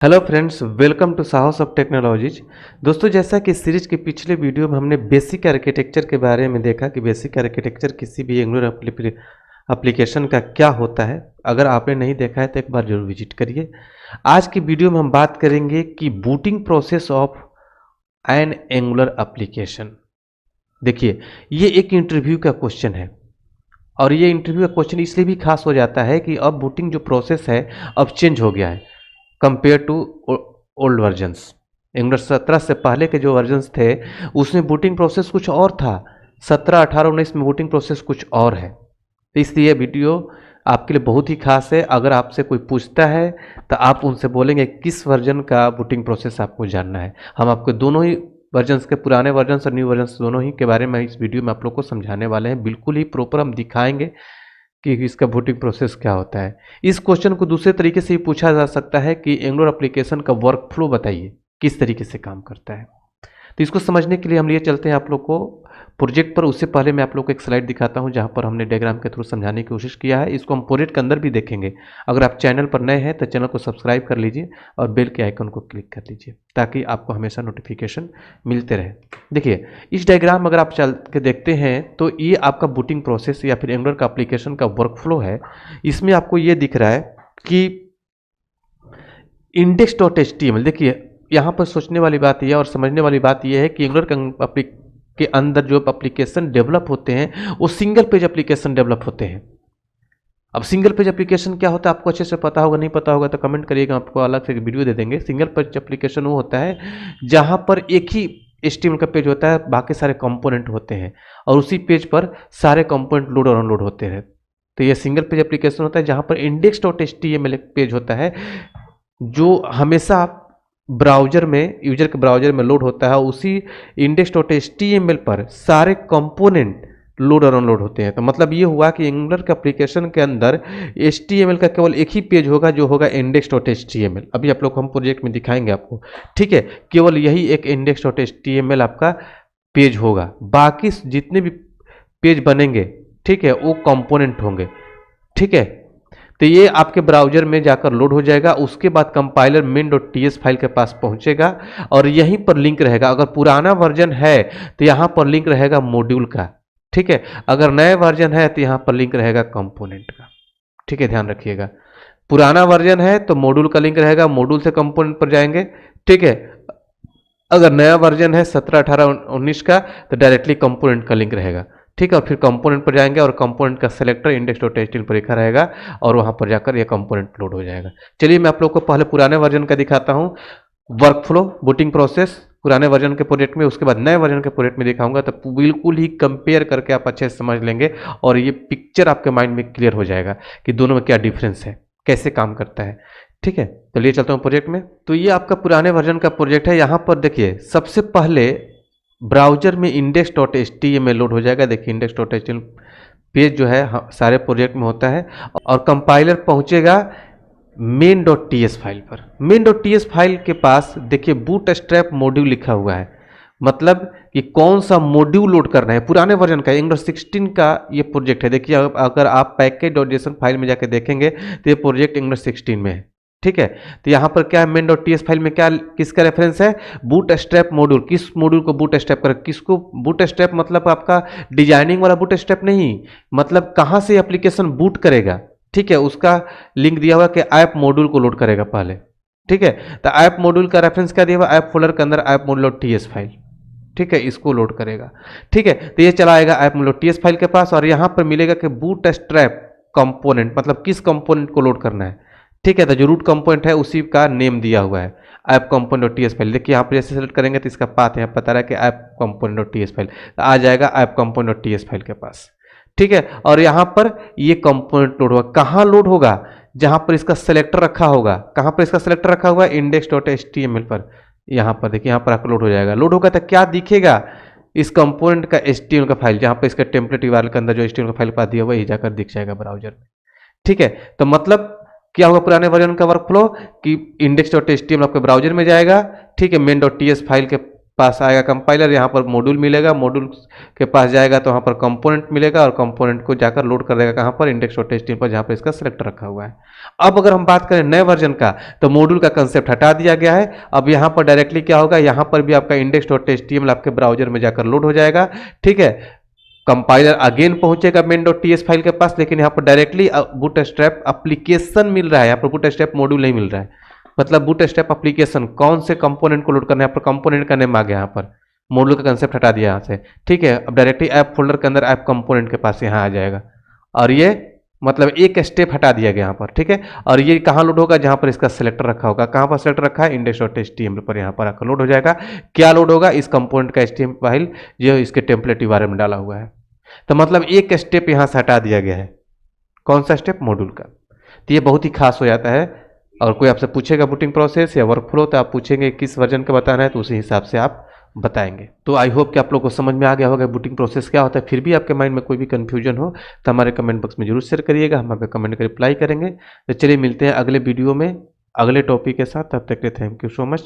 Hello friends, welcome to साहस of technologies. दोस्तों, जैसा कि सीरीज के पिछले वीडियो में हमने बेसिक आर्किटेक्चर के बारे में देखा कि बेसिक आर्किटेक्चर किसी भी एंगुलर एप्लीकेशन का क्या होता है। अगर आपने नहीं देखा है तो एक बार जरूर विजिट करिए। आज की वीडियो में हम बात करेंगे कि booting process of N angular application. देखिए, ये एक इंटरव्यू का क्वेश्चन है और ये इंटरव्यू का क्वेश्चन इसलिए भी खास हो जाता है कि अब बूटिंग जो प्रोसेस है अब चेंज हो गया है compare to old versions. Angular 17 से पहले के जो वर्जन्स थे उसमें बूटिंग प्रोसेस कुछ और था। 17, 18, 19 में बूटिंग प्रोसेस कुछ और है। तो इसलिए वीडियो आपके लिए बहुत ही खास है। अगर आपसे कोई पूछता है तो आप उनसे बोलेंगे किस वर्जन का बूटिंग प्रोसेस आपको जानना है। हम आपको दोनों ही वर्जन्स के, पुराने वर्जन्स और न्यू वर्जन्स दोनों ही के बारे में इस वीडियो में आप लोग को समझाने वाले हैं। बिल्कुल ही प्रॉपर हम दिखाएंगे कि इसका बूटिंग प्रोसेस क्या होता है। इस क्वेश्चन को दूसरे तरीके से भी पूछा जा सकता है कि एंगुलर एप्लीकेशन का वर्क फ्लो बताइए किस तरीके से काम करता है। तो इसको समझने के लिए हम लिए चलते हैं आप लोग को प्रोजेक्ट पर। उससे पहले मैं आप लोग को एक स्लाइड दिखाता हूं जहां पर हमने डायग्राम के थ्रू समझाने की कोशिश किया है। इसको हम प्रोजेक्ट के अंदर भी देखेंगे। अगर आप चैनल पर नए हैं तो चैनल को सब्सक्राइब कर लीजिए और बेल के आइकन को क्लिक कर लीजिए ताकि आपको हमेशा नोटिफिकेशन मिलते रहे। देखिए, इस डायग्राम अगर आप चल के देखते हैं तो ये आपका बूटिंग प्रोसेस या फिर एंगुलर का एप्लीकेशन का वर्क फ्लो है। इसमें आपको ये दिख रहा है कि index.html। देखिए, यहाँ पर सोचने वाली बात यह और समझने वाली बात यह है कि एंगुलर के अंदर जो एप्लीकेशन डेवलप होते हैं वो सिंगल पेज एप्लीकेशन डेवलप होते हैं। अब सिंगल पेज एप्लीकेशन क्या होता है आपको अच्छे से पता होगा, नहीं पता होगा तो कमेंट करिएगा, आपको अलग से वीडियो दे देंगे। सिंगल पेज एप्लीकेशन वो होता है जहाँ पर एक ही HTML का पेज होता है, बाकी सारे कंपोनेंट होते हैं और उसी पेज पर सारे कंपोनेंट लोड और अनलोड होते हैं। तो ये सिंगल पेज एप्लीकेशन होता है जहाँ पर index.html एक पेज होता है जो हमेशा ब्राउजर में, यूजर के ब्राउजर में लोड होता है। उसी index.html पर सारे कंपोनेंट लोड और अनलोड होते हैं। तो मतलब ये हुआ कि एंगुलर के एप्लीकेशन के अंदर HTML का केवल एक ही पेज होगा जो होगा index.html। अभी आप लोग हम प्रोजेक्ट में दिखाएंगे आपको, ठीक है। केवल यही एक index.html आपका पेज होगा, बाकी जितने भी पेज बनेंगे, ठीक है, वो कंपोनेंट होंगे, ठीक है। तो ये आपके ब्राउजर में जाकर लोड हो जाएगा। उसके बाद कंपाइलर main.ts फाइल के पास पहुंचेगा और यहीं पर लिंक रहेगा। अगर पुराना वर्जन है तो यहाँ पर लिंक रहेगा मॉड्यूल का, ठीक है। अगर नया वर्जन है तो यहाँ पर लिंक रहेगा कंपोनेंट का, ठीक है, ध्यान रखिएगा। पुराना वर्जन है तो मॉड्यूल का लिंक रहेगा, मॉड्यूल से कंपोनेंट पर जाएंगे, ठीक है। अगर नया वर्जन है 17, 18, 19 का तो डायरेक्टली कंपोनेंट का लिंक रहेगा, ठीक है। और फिर कंपोनेंट पर जाएंगे और कंपोनेंट का सेलेक्टर index.html पर लिखा रहेगा और वहां पर जाकर यह कंपोनेंट लोड हो जाएगा। चलिए मैं आप लोग को पहले पुराने वर्जन का दिखाता हूं वर्क फ्लो, बूटिंग प्रोसेस पुराने वर्जन के प्रोजेक्ट में, उसके बाद नए वर्जन के प्रोजेक्ट में दिखाऊंगा। तो बिल्कुल ही कंपेयर करके आप अच्छे से समझ लेंगे और ये पिक्चर आपके माइंड में क्लियर हो जाएगा कि दोनों में क्या डिफरेंस है, कैसे काम करता है, ठीक है। तो लिए चलता हूँ प्रोजेक्ट में। तो ये आपका पुराने वर्जन का प्रोजेक्ट है। यहाँ पर देखिए, सबसे पहले ब्राउजर में index.html लोड हो जाएगा। देखिए, index.html पेज जो है सारे प्रोजेक्ट में होता है और कंपाइलर पहुंचेगा main.ts फाइल पर। main.ts फाइल के पास देखिए बूटस्ट्रैप मॉड्यूल लिखा हुआ है, मतलब कि कौन सा मॉड्यूल लोड करना है। पुराने वर्जन का एंगुलर 16 का ये प्रोजेक्ट है। देखिए, अगर आप पैकेज.json फाइल में जाके देखेंगे तो ये प्रोजेक्ट एंगुलर 16 में है, ठीक है। तो यहाँ पर क्या है, main.ts फाइल में क्या, किसका रेफरेंस है, बूटस्ट्रैप मॉड्यूल। किस मॉड्यूल को बूटस्ट्रैप कर, किसको बूटस्ट्रैप, मतलब आपका डिजाइनिंग वाला बूटस्ट्रैप नहीं, मतलब कहाँ से एप्लीकेशन बूट करेगा, ठीक है। उसका लिंक दिया हुआ कि ऐप मॉड्यूल को लोड करेगा पहले, ठीक है। तो ऐप मॉड्यूल का रेफरेंस क्या दिया हुआ, ऐप फोल्डर के अंदर ऐप मॉड्यूल.ts फाइल, ठीक है, इसको लोड करेगा, ठीक है। तो ये चला आएगा ऐप मॉड्यूल.ts फाइल के पास और यहाँ पर मिलेगा कि बूटस्ट्रैप कंपोनेंट, मतलब किस कंपोनेंट को लोड करना है, ठीक है। तो जो रूट कंपोनेंट है उसी का नेम दिया हुआ है ऐप कंपोनेंट.ts फाइल। देखिए, यहाँ पर जैसे सेलेक्ट करेंगे तो इसका पाथ यहाँ पता रहा है कि ऐप कंपोनेंट.ts फाइल, तो आ जाएगा ऐप कंपोनेंट.ts फाइल के पास, ठीक है। और यहाँ पर ये कंपोनेंट लोड होगा। कहाँ लोड होगा, जहाँ पर इसका सेलेक्टर रखा होगा। कहाँ पर इसका सेलेक्टर रखा हुआ है, index.html पर। यहाँ पर देखिए, यहाँ पर आकर लोड हो जाएगा। लोड होगा तो क्या दिखेगा, इस कंपोनेंट का HTML का फाइल, जहाँ पर इसका टेम्पलेट URL के अंदर जो HTML का फाइल पाथ दिया हुआ है, जाकर दिख जाएगा ब्राउजर में, ठीक है। तो मतलब क्या होगा पुराने वर्जन का वर्क फ्लो कि index.html आपके ब्राउजर में जाएगा, ठीक है, main.ts फाइल के पास आएगा कंपाइलर, यहाँ पर मॉड्यूल मिलेगा, मॉड्यूल के पास जाएगा तो वहाँ पर कंपोनेंट मिलेगा और कंपोनेंट को जाकर लोड कर देगा कहाँ पर, index.html पर, जहाँ पर इसका सेलेक्टर रखा हुआ है। अब अगर हम बात करें नए वर्जन का, तो मॉड्यूल का कंसेप्ट हटा दिया गया है। अब यहाँ पर डायरेक्टली क्या होगा, यहाँ पर भी आपका index.html आपके ब्राउजर में जाकर लोड हो जाएगा, ठीक है। कंपाइलर अगेन पहुंचेगा main.ts फाइल के पास, लेकिन यहाँ पर डायरेक्टली बूटस्ट्रैप एप्लीकेशन मिल रहा है, यहाँ पर बूटस्ट्रैप मॉड्यूल नहीं मिल रहा है। मतलब बूटस्ट्रैप एप्लीकेशन कौन से कंपोनेंट को लोड करना है, यहाँ पर कंपोनेंट का नेम आ गया, यहाँ पर मॉड्यूल का कंसेप्ट हटा दिया यहाँ से, ठीक है। अब डायरेक्टली ऐप फोल्डर के अंदर ऐप कंपोनेंट के पास यहाँ आ जाएगा, और ये मतलब एक स्टेप हटा दिया गया यहाँ पर, ठीक है। और ये कहाँ लोड होगा, जहाँ पर इसका सेलेक्टर रखा होगा, कहाँ पर सेलेक्टर रखा है, index.html पर, यहाँ पर आकर लोड हो जाएगा। क्या लोड होगा, इस कंपोनेंट का HTML फाइल जो इसके टेम्पलेट URL में डाला हुआ है। तो मतलब एक स्टेप यहाँ से हटा दिया गया है, कौन सा स्टेप, मॉड्यूल का। तो ये बहुत ही खास हो जाता है। और कोई आपसे पूछेगा बूटिंग प्रोसेस या वर्कफ्लो, तो आप पूछेंगे किस वर्जन का बताना है, तो उसी हिसाब से आप बताएंगे। तो आई होप कि आप लोग को समझ में आ गया होगा बूटिंग प्रोसेस क्या होता है। फिर भी आपके माइंड में कोई भी कन्फ्यूजन हो तो हमारे कमेंट बॉक्स में जरूर शेयर करिएगा, हम आपके कमेंट का रिप्लाई करेंगे। तो चलिए मिलते हैं अगले वीडियो में अगले टॉपिक के साथ, तब तक के लिए थैंक यू सो मच।